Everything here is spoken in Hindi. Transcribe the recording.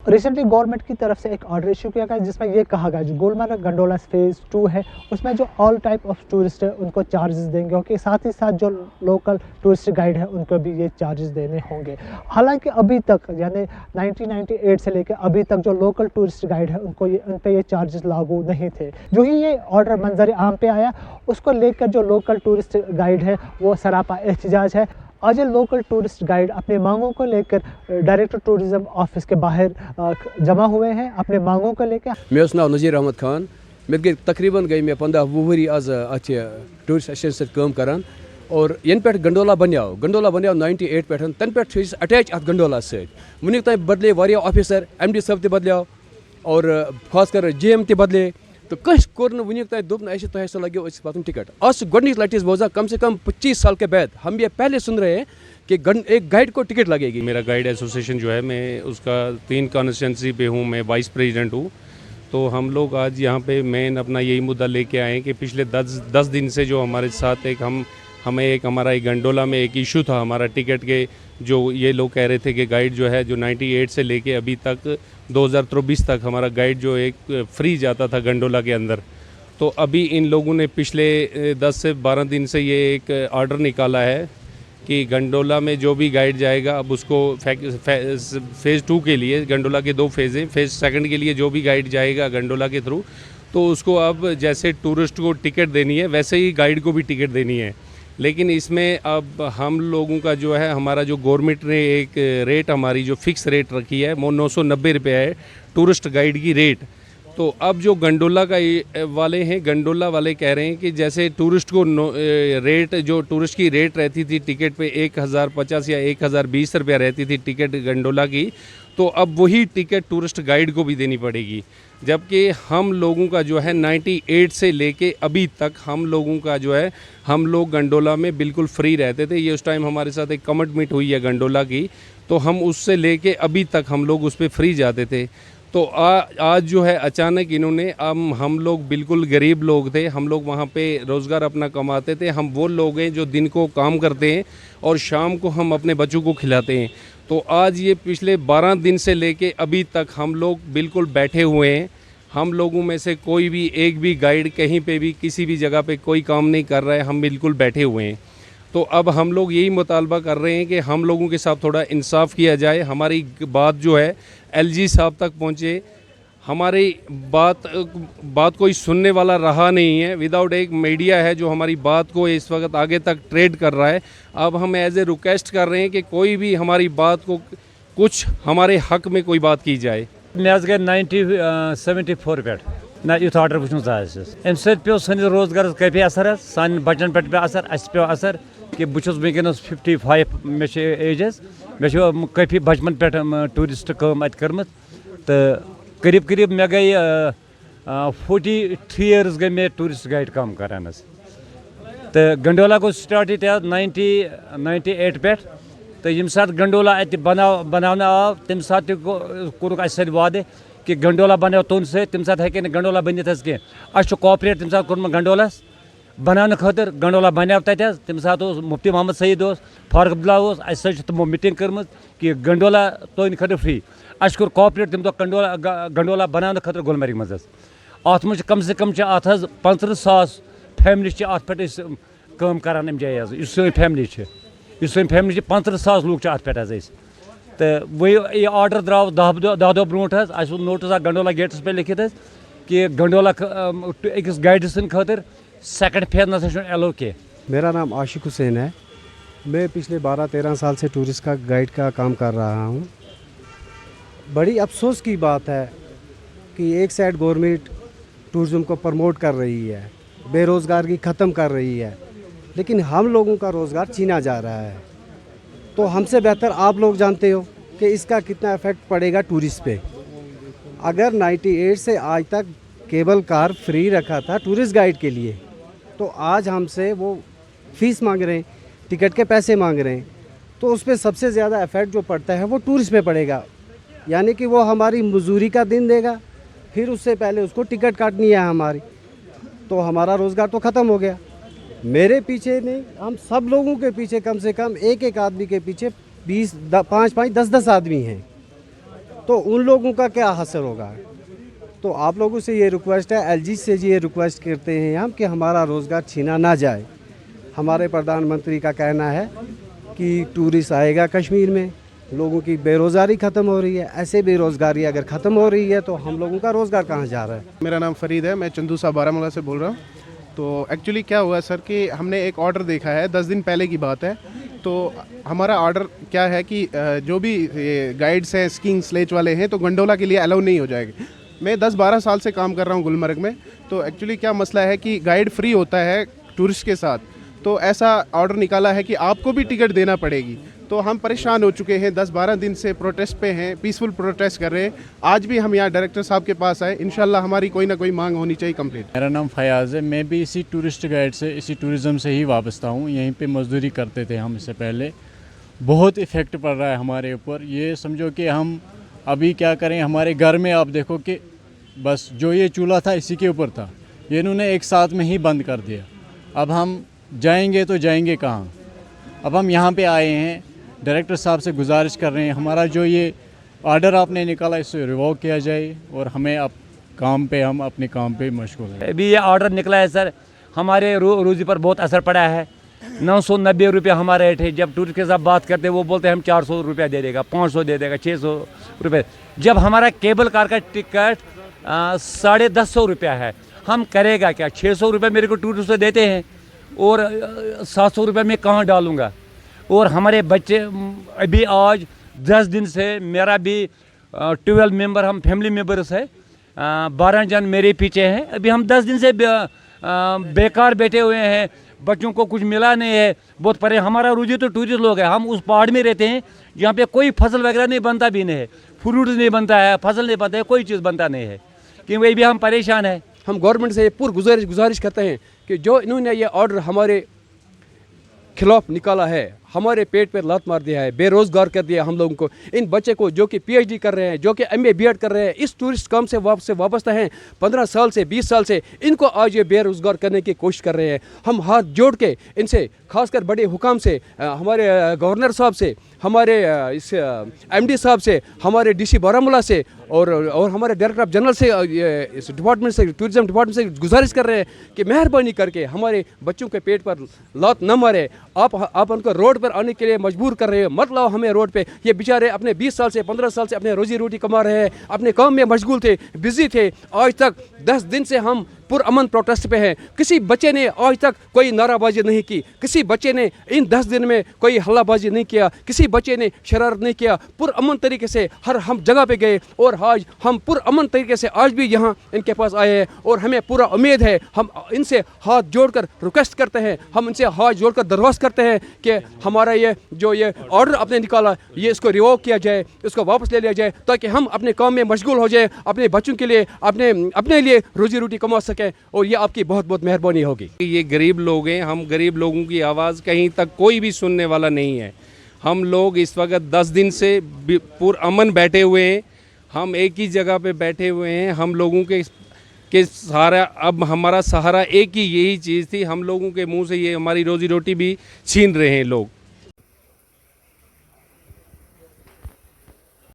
रिसेंटली गवर्नमेंट की तरफ से एक ऑर्डर इशू किया गया जिसमें ये कहा गया जो गुलमर्ग गंडोला फेज़ 2 है उसमें जो ऑल टाइप ऑफ टूरिस्ट है उनको चार्जेस देंगे और साथ ही साथ जो लोकल टूरिस्ट गाइड है उनको भी ये चार्जेस देने होंगे। हालांकि अभी तक यानी 1998 से लेकर अभी तक जो लोकल टूरिस्ट गाइड है उन पे ये चार्जेस लागू नहीं थे। जो ही ये ऑर्डर मंजर आम पे आया उसको लेकर जो लोकल टूरिस्ट गाइड है वो सरापा एहतजाज है। आज लोकल टूरिस्ट गाइड अपनी मांगों को लेकर डायरेक्टर टूरिज्म ऑफिस के बाहर जमा हुए हैं अपने मांगों को लेकर। मे नाव नज़ीर अहमद खान, मे गई तकरीबन गई मे 15-20 वरी आज अत टूरिस्ट एजेंसी काम करान और यन पे गंडोला बनियाव 98 पे तन पे अटैच अत गंडोला वुनिक तक बदले वारिया ऑफिसर MD साहब ते बदलियाव और खासकर GM ते बदले तो कस कोर वुनिक तक दोपन तह लगे पतन टिकट आज गोडनिक लटिस बोजा कम से कम 25 साल के बाद हम ये पहले सुन रहे हैं कि एक गाइड को टिकट लगेगी। मेरा गाइड एसोसिएशन जो है मैं उसका 3 कॉन्स्टिट्यूंसी पे हूँ, मैं वाइस प्रेसिडेंट हूँ। तो हम लोग आज यहाँ पे मेन अपना यही मुद्दा लेके आए कि पिछले 10 दिन से जो हमारे साथ हमारा एक गंडोला में एक इशू था हमारा टिकट के, जो ये लोग कह रहे थे कि गाइड जो है जो 98 से लेके अभी तक 2024 तक हमारा गाइड जो एक फ्री जाता था गंडोला के अंदर। तो अभी इन लोगों ने पिछले 10 से 12 दिन से ये एक ऑर्डर निकाला है कि गंडोला में जो भी गाइड जाएगा अब उसको फेज़ 2 के लिए, गंडोला के 2 फेज़ हैं, फेज़ 2 के लिए जो भी गाइड जाएगा गंडोला के थ्रू तो उसको अब जैसे टूरिस्ट को टिकट देनी है वैसे ही गाइड को भी टिकट देनी है। लेकिन इसमें अब हम लोगों का जो है हमारा जो गवर्नमेंट ने एक रेट हमारी जो फिक्स रेट रखी है वो 990 रुपये है टूरिस्ट गाइड की रेट। तो अब जो गंडोला का वाले हैं, गंडोला वाले कह रहे हैं कि जैसे टूरिस्ट को रेट जो टूरिस्ट की रेट रहती थी टिकट पे 1050 या 1020 रुपया रहती थी टिकट गंडोला की, तो अब वही टिकट टूरिस्ट गाइड को भी देनी पड़ेगी। जबकि हम लोगों का जो है 98 से लेके अभी तक हम लोगों का जो है हम लोग गंडोला में बिल्कुल फ्री रहते थे। ये उस टाइम हमारे साथ एक कमिटमेंट हुई है गंडोला की, तो हम उससे लेके अभी तक हम लोग उस पर फ्री जाते थे। तो आज जो है अचानक इन्होंने हम लोग बिल्कुल गरीब लोग थे, हम लोग वहाँ पे रोज़गार अपना कमाते थे, हम वो लोग हैं जो दिन को काम करते हैं और शाम को हम अपने बच्चों को खिलाते हैं। तो आज ये पिछले 12 दिन से लेके अभी तक हम लोग बिल्कुल बैठे हुए हैं। हम लोगों में से कोई भी एक भी गाइड कहीं पे भी किसी भी जगह पे कोई काम नहीं कर रहा है, हम बिल्कुल बैठे हुए हैं। तो अब हम लोग यही मुतालबा कर रहे हैं कि हम लोगों के साथ थोड़ा इंसाफ किया जाए, हमारी बात जो है LG साहब तक पहुँचे। हमारी बात कोई सुनने वाला रहा नहीं है, विदाउट एक मीडिया है जो हमारी बात को इस वक्त आगे तक ट्रेड कर रहा है। अब हम एज ए रिक्वेस्ट कर रहे हैं कि कोई भी हमारी बात को कुछ हमारे हक में कोई बात की जाए। मे गए 1974 पे ना युथ ऑर्डर वो अम पे सन रोजगार पे असर सान बचन पे असर पे असर कि बहुत वनस 55 मे एज मे काफ़ी बचपन पे टूरिस्ट कम अत कर्म तो करीब करीब मे गई 43 ईयर्स गई मे टूरिस्ट गाइड कम करान। तो गंडोला गो स्टार्ट 98 पे तो यम सात गंडोला अत बनाने आव तम सात कोरुक सत वादे कि गंडोला बनो तुन से तम सात हे गंडोला बनित कह कोऑपरेट तम सात कोर्म गंडोलस बनाने खतर गंडोला बनो तत तम सात मुफ्ती मोहम्मद सईद फारूक अब्दुल्ला तमो मीटिंग कर्म कि गंडोला तुन खतर फ्री अस कोर कोऑपरेट तम गंडोला बनाने खतर गुलमर्ग मज अत मज कम से कम 35,000 फैमिली अत पे काम करान जाए सन फैमिली 35,000 लोग अत पे तो वही ये ऑर्डर द्राव 10 दो ब्रोट अस नोटिस गंडोला गेट्स पे लिखित कि गंडोला अकिस गाइड सन खतर सेकंड फेज ना एलो के। मेरा नाम आशिक हुसैन है, मैं पिछले 12-13 साल से टूरिस्ट का गाइड का काम कर रहा हूँ। बड़ी अफसोस की बात है कि एक साइड गवर्नमेंट टूरिज़्म को प्रमोट कर रही है, बेरोज़गारी ख़त्म कर रही है, लेकिन हम लोगों का रोज़गार छीना जा रहा है। तो हमसे बेहतर आप लोग जानते हो कि इसका कितना इफ़ेक्ट पड़ेगा टूरिस्ट पे। अगर 98 से आज तक केबल कार फ्री रखा था टूरिस्ट गाइड के लिए, तो आज हमसे वो फ़ीस मांग रहे हैं, टिकट के पैसे मांग रहे हैं, तो उस पर सबसे ज़्यादा इफ़ेक्ट जो पड़ता है वो टूरिस्ट पे पड़ेगा। यानी कि वो हमारी मजदूरी का दिन देगा, फिर उससे पहले उसको टिकट काटनी है हमारी, तो हमारा रोज़गार तो ख़त्म हो गया। मेरे पीछे नहीं, हम सब लोगों के पीछे कम से कम एक आदमी के पीछे 5-5, 10-10 आदमी हैं। तो उन लोगों का क्या हासिल होगा। तो आप लोगों से ये रिक्वेस्ट है, एलजी से ये रिक्वेस्ट करते हैं हम कि हमारा रोज़गार छीना ना जाए। हमारे प्रधानमंत्री का कहना है कि टूरिस्ट आएगा कश्मीर में, लोगों की बेरोज़गारी ख़त्म हो रही है। ऐसे बेरोज़गारी अगर ख़त्म हो रही है तो हम लोगों का रोज़गार कहाँ जा रहा है। मेरा नाम फरीद है, मैं चंदू साहब बारामूला से बोल रहा हूँ। तो एक्चुअली क्या हुआ सर कि हमने एक ऑर्डर देखा है, 10 दिन पहले की बात है। तो हमारा ऑर्डर क्या है कि जो भी गाइड्स हैं, स्कीइंग स्लेज वाले हैं, तो गंडोला के लिए अलाउ नहीं हो जाएगी। मैं 10-12 साल से काम कर रहा हूँ गुलमर्ग में। तो एक्चुअली क्या मसला है कि गाइड फ्री होता है टूरिस्ट के साथ, तो ऐसा ऑर्डर निकाला है कि आपको भी टिकट देना पड़ेगी। तो हम परेशान हो चुके हैं, 10-12 दिन से प्रोटेस्ट पे हैं, पीसफुल प्रोटेस्ट कर रहे हैं। आज भी हम यहाँ डायरेक्टर साहब के पास आए, इंशाल्लाह हमारी कोई ना कोई मांग होनी चाहिए कंप्लीट। मेरा नाम फयाज़ है, मैं भी इसी टूरिस्ट गाइड से, इसी टूरिज़म से ही वाबस्ता हूँ। यहीं पे मजदूरी करते थे हम इससे पहले। बहुत इफ़ेक्ट पड़ रहा है हमारे ऊपर। ये समझो कि हम अभी क्या करें, हमारे घर में आप देखो कि बस जो ये चूल्हा था इसी के ऊपर था, ये इन्होंने एक साथ में ही बंद कर दिया। अब हम जाएंगे तो जाएंगे कहाँ। अब हम यहाँ पे आए हैं, डायरेक्टर साहब से गुजारिश कर रहे हैं, हमारा जो ये ऑर्डर आपने निकाला इसे रिवोक किया जाए और हमें अब हम अपने काम पे मशगूल हैं। अभी ये ऑर्डर निकला है सर, हमारे रोज़ी पर बहुत असर पड़ा है। 990 रुपये हमारा रेट है। जब टूरिस्ट के साथ बात करते हैं वो बोलते हैं हम 400 रुपया दे देगा, 500 दे देगा, 600 रुपये। जब हमारा केबल कार का टिकट 150 रुपया है, हम करेगा क्या। 600 रुपये मेरे को टूरिस्ट से देते हैं और 700 रुपये मैं कहाँ डालूँगा। और हमारे बच्चे अभी आज 10 दिन से, मेरा भी 12 मेंबर, हम फैमिली मेंबर्स है, 12 जन मेरे पीछे हैं। अभी हम 10 दिन से बेकार बैठे हुए हैं, बच्चों को कुछ मिला नहीं है, बहुत परे। हमारा रोजी तो टूरिस्ट लोग हैं, हम उस पहाड़ में रहते हैं जहाँ पे कोई फसल वगैरह नहीं बनता भी नहीं है, फ्रूट नहीं बनता है, फसल नहीं बनता है, कोई चीज़ बनता नहीं है, क्योंकि भी हम परेशान हैं। हम गवर्नमेंट से पूरी गुजारिश करते हैं कि जो इन्होंने ये ऑर्डर हमारे खिलाफ निकाला है, हमारे पेट पर लात मार दिया है, बेरोज़गार कर दिया हम लोगों को। इन बच्चे को जो कि पीएचडी कर रहे हैं, जो कि एमए बीएड कर रहे हैं, इस टूरिस्ट काम से वाबस्ता हैं 15 साल से 20 साल से, इनको आज ये बेरोज़गार करने की कोशिश कर रहे हैं। हम हाथ जोड़ के इनसे, खासकर बड़े हुकाम से, हमारे गवर्नर साहब से, हमारे इस एमडी साहब से, हमारे डीसी बारामूला से और हमारे डायरेक्टर ऑफ जनरल से, इस डिपार्टमेंट से, टूरिज्म डिपार्टमेंट से गुजारिश कर रहे हैं कि मेहरबानी करके हमारे बच्चों के पेट पर लात न मारे। आप उनको रोड पर आने के लिए मजबूर कर रहे हो, मत लाओ हमें रोड पे। ये बेचारे अपने 20 साल से 15 साल से अपने रोजी रोटी कमा रहे हैं, अपने काम में मशगूल थे, बिजी थे। आज तक 10 दिन से हम पुरअमन प्रोटेस्ट पे हैं। किसी बच्चे ने आज तक कोई नाराबाजी नहीं की, किसी बच्चे ने इन 10 दिन में कोई हल्लाबाजी नहीं किया, किसी बच्चे ने शरारत नहीं किया। पुरअमन तरीके से हम जगह पे गए और आज हम पुरअमन तरीके से आज भी यहाँ इनके पास आए हैं और हमें पूरा उम्मीद है। हम इनसे हाथ जोड़कर रिक्वेस्ट करते हैं, हम इनसे हाथ जोड़कर दरख्वास्त करते हैं कि हमारा ये ऑर्डर आपने निकाला, ये इसको रिवोक किया जाए, इसको वापस ले लिया जाए, ताकि हम अपने काम में मशगूल हो जाए, अपने बच्चों के लिए, अपने लिए रोजी रोटी कमा सकें। और ये आपकी बहुत बहुत मेहरबानी होगी। ये गरीब लोग हैं, हम गरीब लोगों की आवाज़ कहीं तक कोई भी सुनने वाला नहीं है। हम लोग इस वक्त 10 दिन से पुरअमन बैठे हुए हैं, हम एक ही जगह पे बैठे हुए हैं। हम लोगों के सहारा, अब हमारा सहारा एक ही यही चीज़ थी। हम लोगों के मुंह से ये हमारी रोजी रोटी भी छीन रहे हैं लोग।